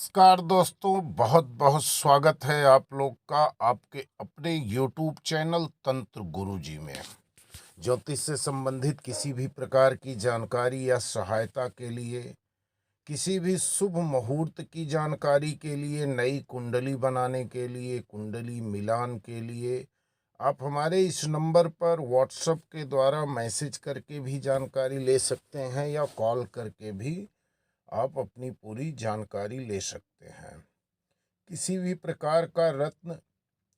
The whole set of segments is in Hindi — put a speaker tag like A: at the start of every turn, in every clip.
A: नमस्कार दोस्तों, बहुत बहुत स्वागत है आप लोग का आपके अपने YouTube चैनल तंत्र गुरुजी में। ज्योतिष से संबंधित किसी भी प्रकार की जानकारी या सहायता के लिए, किसी भी शुभ मुहूर्त की जानकारी के लिए, नई कुंडली बनाने के लिए, कुंडली मिलान के लिए आप हमारे इस नंबर पर व्हाट्सएप के द्वारा मैसेज करके भी जानकारी ले सकते हैं या कॉल करके भी आप अपनी पूरी जानकारी ले सकते हैं। किसी भी प्रकार का रत्न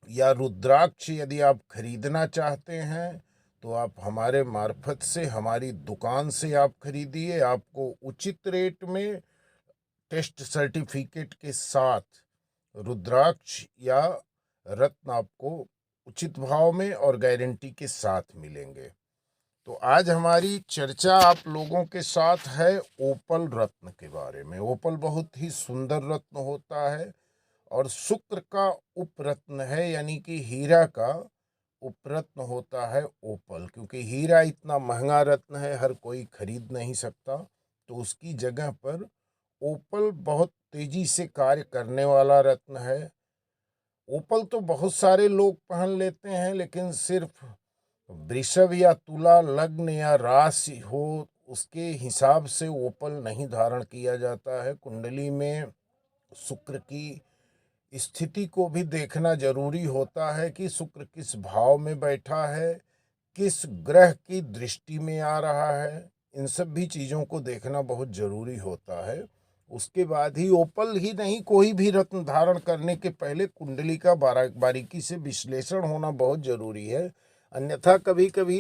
A: या रुद्राक्ष यदि आप खरीदना चाहते हैं तो आप हमारे मार्फत से, हमारी दुकान से आप खरीदिए। आपको उचित रेट में टेस्ट सर्टिफिकेट के साथ रुद्राक्ष या रत्न आपको उचित भाव में और गारंटी के साथ मिलेंगे। तो आज हमारी चर्चा आप लोगों के साथ है ओपल रत्न के बारे में। ओपल बहुत ही सुंदर रत्न होता है और शुक्र का उपरत्न है, यानी कि हीरा का उपरत्न होता है ओपल। क्योंकि हीरा इतना महंगा रत्न है, हर कोई खरीद नहीं सकता, तो उसकी जगह पर ओपल बहुत तेजी से कार्य करने वाला रत्न है। ओपल तो बहुत सारे लोग पहन लेते हैं, लेकिन सिर्फ वृषभ या तुला लग्न या राशि हो उसके हिसाब से ओपल नहीं धारण किया जाता है। कुंडली में शुक्र की स्थिति को भी देखना जरूरी होता है कि शुक्र किस भाव में बैठा है, किस ग्रह की दृष्टि में आ रहा है। इन सब भी चीज़ों को देखना बहुत जरूरी होता है। उसके बाद ही ओपल ही नहीं, कोई भी रत्न धारण करने के पहले कुंडली का बारीकी से विश्लेषण होना बहुत जरूरी है। अन्यथा कभी कभी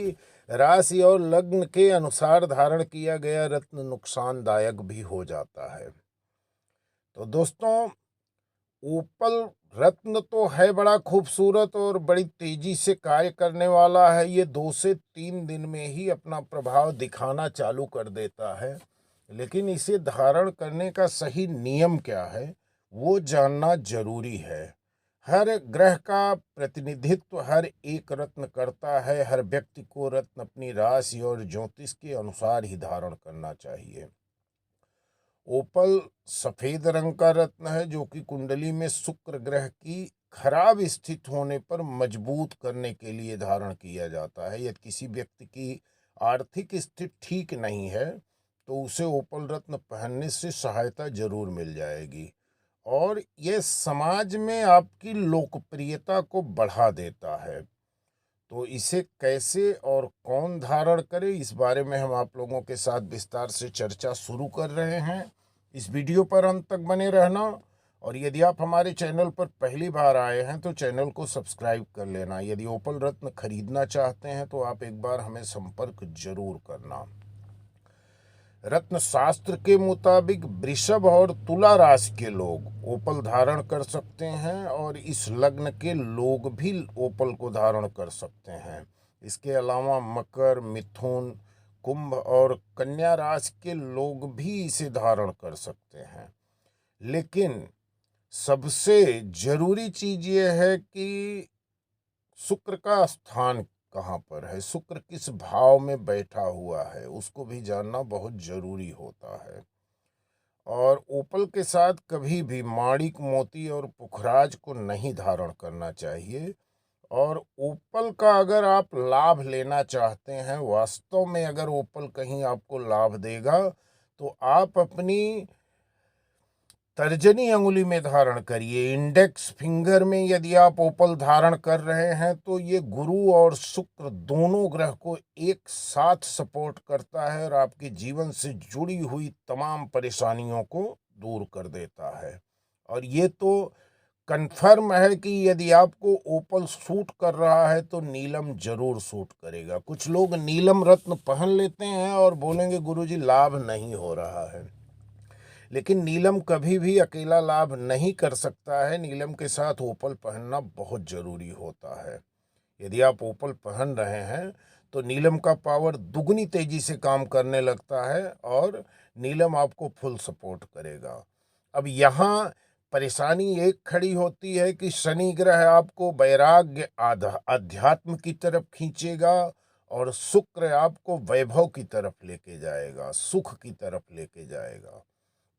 A: राशि और लग्न के अनुसार धारण किया गया रत्न नुकसानदायक भी हो जाता है। तो दोस्तों, ओपल रत्न तो है बड़ा खूबसूरत और बड़ी तेजी से कार्य करने वाला है। ये 2 से 3 दिन में ही अपना प्रभाव दिखाना चालू कर देता है, लेकिन इसे धारण करने का सही नियम क्या है वो जानना जरूरी है। हर ग्रह का प्रतिनिधित्व हर एक रत्न करता है। हर व्यक्ति को रत्न अपनी राशि और ज्योतिष के अनुसार ही धारण करना चाहिए। ओपल सफेद रंग का रत्न है जो कि कुंडली में शुक्र ग्रह की खराब स्थित होने पर मजबूत करने के लिए धारण किया जाता है। यदि किसी व्यक्ति की आर्थिक स्थिति ठीक नहीं है तो उसे ओपल रत्न पहनने से सहायता जरूर मिल जाएगी और यह समाज में आपकी लोकप्रियता को बढ़ा देता है। तो इसे कैसे और कौन धारण करे, इस बारे में हम आप लोगों के साथ विस्तार से चर्चा शुरू कर रहे हैं। इस वीडियो पर अंत तक बने रहना और यदि आप हमारे चैनल पर पहली बार आए हैं तो चैनल को सब्सक्राइब कर लेना। यदि ओपल रत्न खरीदना चाहते हैं तो आप एक बार हमें संपर्क जरूर करना। रत्न शास्त्र के मुताबिक वृषभ और तुला राशि के लोग ओपल धारण कर सकते हैं और इस लग्न के लोग भी ओपल को धारण कर सकते हैं। इसके अलावा मकर, मिथुन, कुंभ और कन्या राशि के लोग भी इसे धारण कर सकते हैं। लेकिन सबसे जरूरी चीज ये है कि शुक्र का स्थान कहाँ पर है, शुक्र किस भाव में बैठा हुआ है, उसको भी जानना बहुत जरूरी होता है। और ओपल के साथ कभी भी माणिक, मोती और पुखराज को नहीं धारण करना चाहिए। और ओपल का अगर आप लाभ लेना चाहते हैं, वास्तव में अगर ओपल कहीं आपको लाभ देगा तो आप अपनी तर्जनी अंगुली में धारण करिए। इंडेक्स फिंगर में यदि आप ओपल धारण कर रहे हैं तो ये गुरु और शुक्र दोनों ग्रह को एक साथ सपोर्ट करता है और आपके जीवन से जुड़ी हुई तमाम परेशानियों को दूर कर देता है। और ये तो कन्फर्म है कि यदि आपको ओपल सूट कर रहा है तो नीलम जरूर सूट करेगा। कुछ लोग नीलम रत्न पहन लेते हैं और बोलेंगे गुरुजी लाभ नहीं हो रहा है, लेकिन नीलम कभी भी अकेला लाभ नहीं कर सकता है। नीलम के साथ ओपल पहनना बहुत जरूरी होता है। यदि आप ओपल पहन रहे हैं तो नीलम का पावर दुगनी तेजी से काम करने लगता है और नीलम आपको फुल सपोर्ट करेगा। अब यहाँ परेशानी एक खड़ी होती है कि शनि ग्रह आपको वैराग्य, अध्यात्म की तरफ खींचेगा और शुक्र आपको वैभव की तरफ लेके जाएगा, सुख की तरफ लेके जाएगा।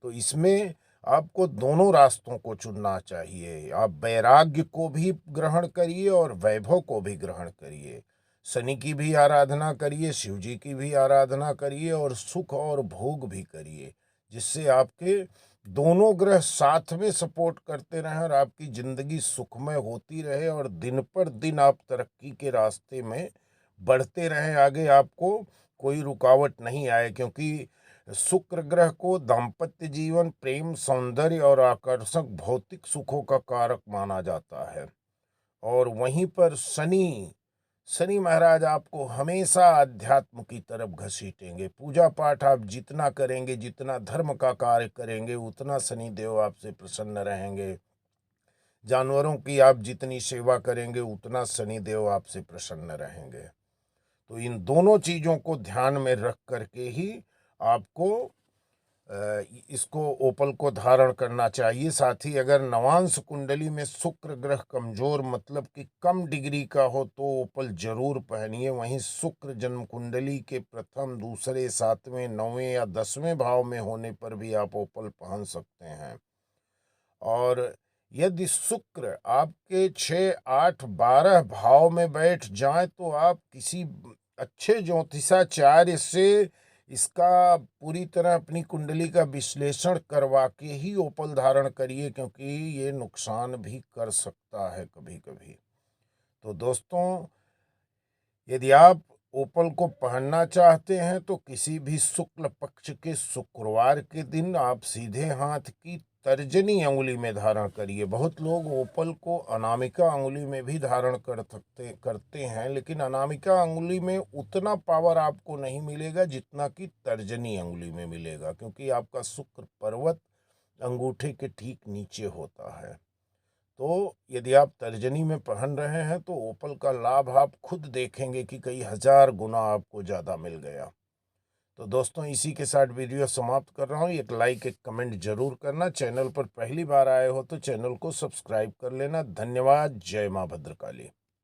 A: तो इसमें आपको दोनों रास्तों को चुनना चाहिए। आप वैराग्य को भी ग्रहण करिए और वैभव को भी ग्रहण करिए। शनि की भी आराधना करिए, शिव जी की भी आराधना करिए और सुख और भोग भी करिए, जिससे आपके दोनों ग्रह साथ में सपोर्ट करते रहें और आपकी ज़िंदगी सुखमय होती रहे और दिन पर दिन आप तरक्की के रास्ते में बढ़ते रहें। आगे आपको कोई रुकावट नहीं आए, क्योंकि शुक्र ग्रह को दाम्पत्य जीवन, प्रेम, सौंदर्य और आकर्षक भौतिक सुखों का कारक माना जाता है। और वहीं पर शनि महाराज आपको हमेशा अध्यात्म की तरफ घसीटेंगे। पूजा पाठ आप जितना करेंगे, जितना धर्म का कार्य करेंगे, उतना शनि देव आपसे प्रसन्न रहेंगे। जानवरों की आप जितनी सेवा करेंगे, उतना शनि देव आपसे प्रसन्न रहेंगे। तो इन दोनों चीज़ों को ध्यान में रख करके ही आपको इसको ओपल को धारण करना चाहिए। साथ ही अगर नवांश कुंडली में शुक्र ग्रह कमजोर, मतलब कि कम डिग्री का हो, तो ओपल जरूर पहनिए। वहीं शुक्र जन्म कुंडली के प्रथम, दूसरे, सातवें, 9वें या 10वें भाव में होने पर भी आप ओपल पहन सकते हैं। और यदि शुक्र आपके 6, 8, 12 भाव में बैठ जाए तो आप किसी अच्छे ज्योतिषाचार्य से इसका पूरी तरह अपनी कुंडली का विश्लेषण करवा के ही ओपल धारण करिए, क्योंकि ये नुकसान भी कर सकता है कभी कभी। तो दोस्तों, यदि आप ओपल को पहनना चाहते हैं तो किसी भी शुक्ल पक्ष के शुक्रवार के दिन आप सीधे हाथ की तर्जनी अंगुली में धारण करिए। बहुत लोग ओपल को अनामिका अंगुली में भी धारण करते हैं, लेकिन अनामिका अंगुली में उतना पावर आपको नहीं मिलेगा जितना कि तर्जनी अंगुली में मिलेगा, क्योंकि आपका शुक्र पर्वत अंगूठे के ठीक नीचे होता है। तो यदि आप तर्जनी में पहन रहे हैं तो ओपल का लाभ आप खुद देखेंगे कि कई हजार गुना आपको ज़्यादा मिल गया। तो दोस्तों, इसी के साथ वीडियो समाप्त कर रहा हूँ। एक लाइक, एक कमेंट जरूर करना। चैनल पर पहली बार आए हो तो चैनल को सब्सक्राइब कर लेना। धन्यवाद। जय माँ भद्रकाली।